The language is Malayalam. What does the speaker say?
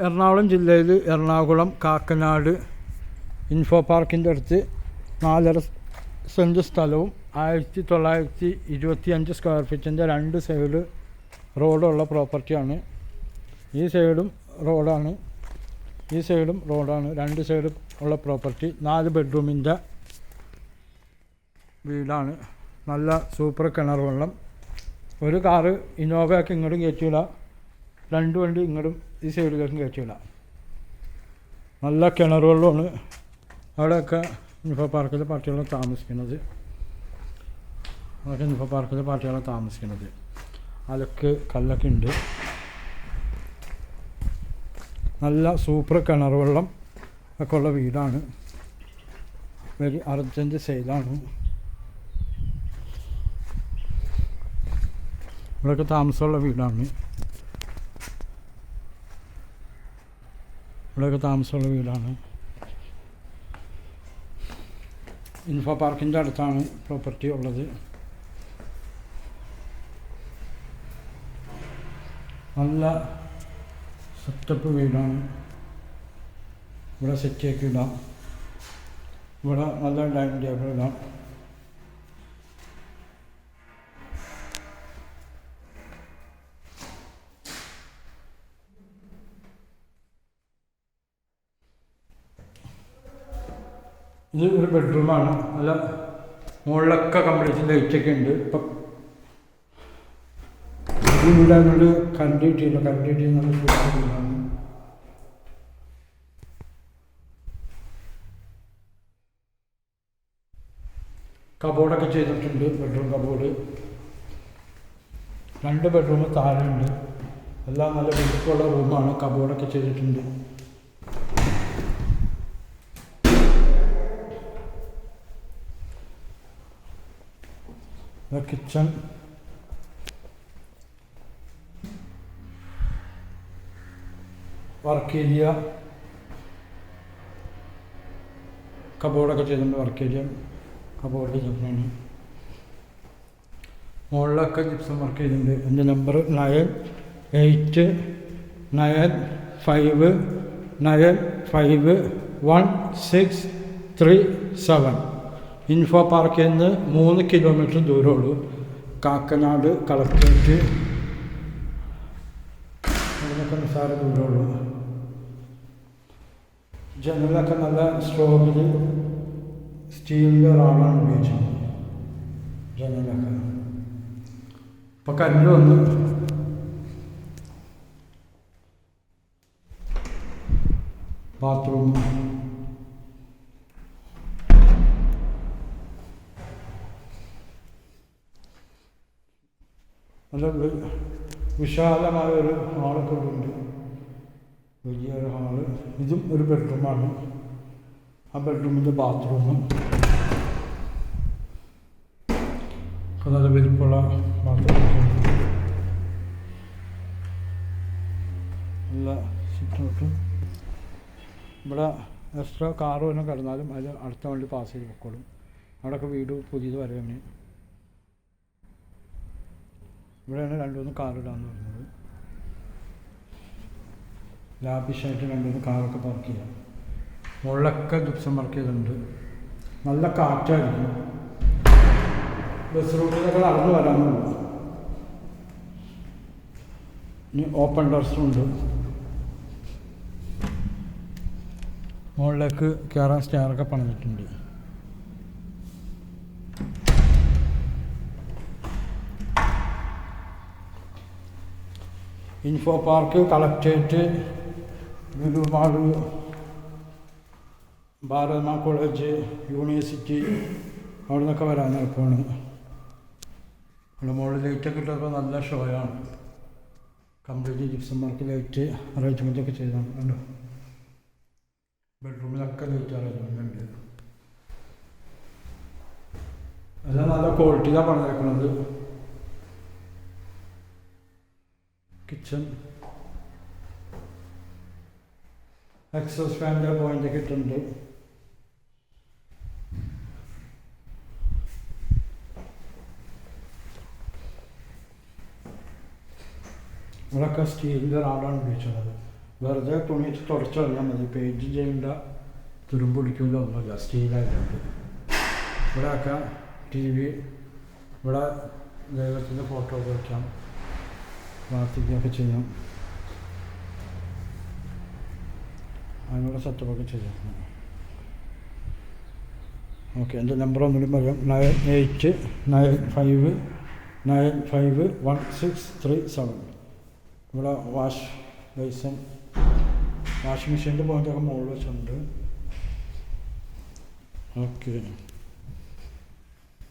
എറണാകുളം ജില്ലയിൽ എറണാകുളം കാക്കനാട് ഇൻഫോ പാർക്കിൻ്റെ അടുത്ത് 4.5 സെൻറ്റ് സ്ഥലവും 1925 സ്ക്വയർ ഫീറ്റിൻ്റെ 2 സൈഡ് റോഡുള്ള പ്രോപ്പർട്ടിയാണ്. ഈ സൈഡും റോഡാണ്, ഈ സൈഡും റോഡാണ്. 2 സൈഡും ഉള്ള പ്രോപ്പർട്ടി. 4 ബെഡ്റൂമിൻ്റെ വീടാണ്. നല്ല സൂപ്പർ കിണർ വെള്ളം. ഒരു കാറ് ഇന്നോവയൊക്കെ ഇങ്ങോട്ടും കയറ്റില്ല, 2 വണ്ടി ഇങ്ങോട്ടും ഈ സൈഡിലേക്കും കയറ്റില്ല. നല്ല കിണർ വെള്ളമാണ്. അവിടെയൊക്കെ ഇൻഫോ പാർക്കിലെ പാർട്ടികളാണ് താമസിക്കുന്നത്. അതൊക്കെ ഇൻഫോ പാർക്കിലെ പാർട്ടികളാണ് താമസിക്കുന്നത്. അലക്ക് കല്ലൊക്കെ ഉണ്ട്. നല്ല സൂപ്പർ കിണർ വെള്ളം ഒക്കെ ഉള്ള വീടാണ്. വെരി അർജൻറ്റ് സെയിലാണ്. ഇവിടെയൊക്കെ താമസമുള്ള വീടാണ്. ഇവിടെയൊക്കെ താമസമുള്ള വീടാണ്. ഇൻഫോ പാർക്കിൻ്റെ അടുത്താണ് പ്രോപ്പർട്ടി ഉള്ളത്. നല്ല സെറ്റപ്പ് വീടാണ്. ഇവിടെ സെറ്റാക്കി ഇടാം. ഇവിടെ നല്ല ഡൈനിങ് ടേബിൾ ഇടാം. ഇത് ഒരു ബെഡ്റൂമാണ്. നല്ല മുകളിലൊക്കെ കംപ്ലീറ്റ് ലൈറ്റൊക്കെ ഉണ്ട്. ഇപ്പം ഈ വീടായതുകൊണ്ട് കറണ്ട് കിട്ടിയില്ല. കറണ്ട് കിട്ടിയ നല്ല സൂപ്പർ വീടാണ്. കബോർഡൊക്കെ ചെയ്തിട്ടുണ്ട്. Bedroom cupboard. 2 ബെഡ്റൂം താഴെയുണ്ട്. എല്ലാം നല്ല വലിപ്പമുള്ള റൂമാണ്. കബോർഡൊക്കെ ചെയ്തിട്ടുണ്ട്. കിച്ചൺ. Work area. കബോർഡൊക്കെ ചെയ്തിട്ടുണ്ട്. വർക്ക് ഏരിയ കബോർഡ് ചെയ്തിട്ടാണ്. മുകളിലൊക്കെ ജിപ്സം വർക്ക് ചെയ്തിട്ടുണ്ട്. എൻ്റെ നമ്പർ 9895951637. ഇൻഫോ പാർക്കിൽ നിന്ന് 3 കിലോമീറ്റർ ദൂരമുള്ളൂ. കാക്കനാട് കളക്ടറേറ്റ് അതിനൊക്കെ നിസ്സാര ദൂരമുള്ളൂ. ജനലൊക്കെ നല്ല സ്ട്രോങ്ങിൽ സ്റ്റീലിൻ്റെ റാഡാണ് ഉപയോഗിച്ചത് ജനലൊക്കെ. ഇപ്പോൾ കല്ല് വന്ന് ബാത്റൂം. നല്ല വിശാലമായൊരു ഹാളൊക്കെ ഉണ്ട്. വലിയൊരു ഹാള്. ഇതും ഒരു ബെഡ്റൂമാണ്. ആ ബെഡ്റൂമിൻ്റെ ബാത്റൂമും നല്ല വലിപ്പമുള്ള ബാത്റൂമൊക്കെ ഉണ്ട്. നല്ല സിറ്റൗട്ടും. ഇവിടെ എക്സ്ട്രാ കാറ് തന്നെ കിടന്നാലും അതിൽ അടുത്ത വണ്ടി പാസ് ചെയ്ത് പൊക്കോളും. അവിടെയൊക്കെ വീട് പുതിയത് വരെയാണ്. ഇവിടെയാണ് 2-3 കാറിടാന്ന് പറഞ്ഞത്. ലാബിഷായിട്ട് 2-3 കാറൊക്കെ പാർക്ക് ചെയ്യാം. മുകളിലൊക്കെ ജിപ്സം വർക്ക് ചെയ്തിട്ടുണ്ട്. നല്ല കാറ്റായിരിക്കും. ബസ് റൂട്ടിലൊക്കെ നടന്നു വരാനുള്ളൂ. ഇനി ഓപ്പൺ ടെറസും ഉണ്ട്. മുകളിലേക്ക് കയറാൻ സ്റ്റെയറൊക്കെ പണിതിട്ടുണ്ട്. Info park, collectorate, Lulu mall, ഭാരതമാ കോളേജ്, യൂണിവേഴ്സിറ്റി, അവിടെ നിന്നൊക്കെ വരാൻ എളുപ്പമാണ്. ഇവിടെ മുകളിൽ ലൈറ്റൊക്കെ ഇട്ടപ്പോൾ നല്ല ഷോയാണ്. കംപ്ലീറ്റ് ജിപ്സം വർക്ക് ലൈറ്റ് അറേഞ്ച്മെൻറ്റൊക്കെ ചെയ്താണ്. കണ്ടോ, ബെഡ്റൂമിലൊക്കെ ലൈറ്റ് അറേഞ്ച്മെൻ്റ് ഉണ്ട്. എല്ലാം നല്ല ക്വാളിറ്റിയിലാണ് പണിതേക്കുന്നത്. കിച്ചൺ, എക്സോസ് ഫാനിൻ്റെ പോയിൻ്റൊക്കെ ഇട്ടുണ്ട്. ഇവിടെയൊക്കെ സ്റ്റീലിൻ്റെ റാഡാണ് ഉപയോഗിച്ചത്. വെറുതെ തുണി തുടച്ച് കളഞ്ഞാൽ മതി. പെയിൻറ്റ് ചെയ്യേണ്ട തുരുമ്പ് പിടിക്കില്ല, ഒന്നുമില്ല. സ്റ്റീലായിട്ടുണ്ട്. ഇവിടെ ആക്കാം TV, ഇവിടെ ദൈവത്തിൻ്റെ ഫോട്ടോ ഒക്കെ വയ്ക്കാം, പ്രാർത്ഥിക്കുകയൊക്കെ ചെയ്യാം. അതിനുള്ള സെറ്റപ്പൊക്കെ ചെയ്യാം. ഓക്കെ, എൻ്റെ നമ്പർ ഒന്നുകൂടി പറയാം. 9895951637. ഇവിടെ വാഷ് ബേസിൻ, വാഷിംഗ് മെഷീൻ്റെ പോയിൻ്റൊക്കെ മുകളിൽ വെച്ചിട്ടുണ്ട്. ഓക്കെ.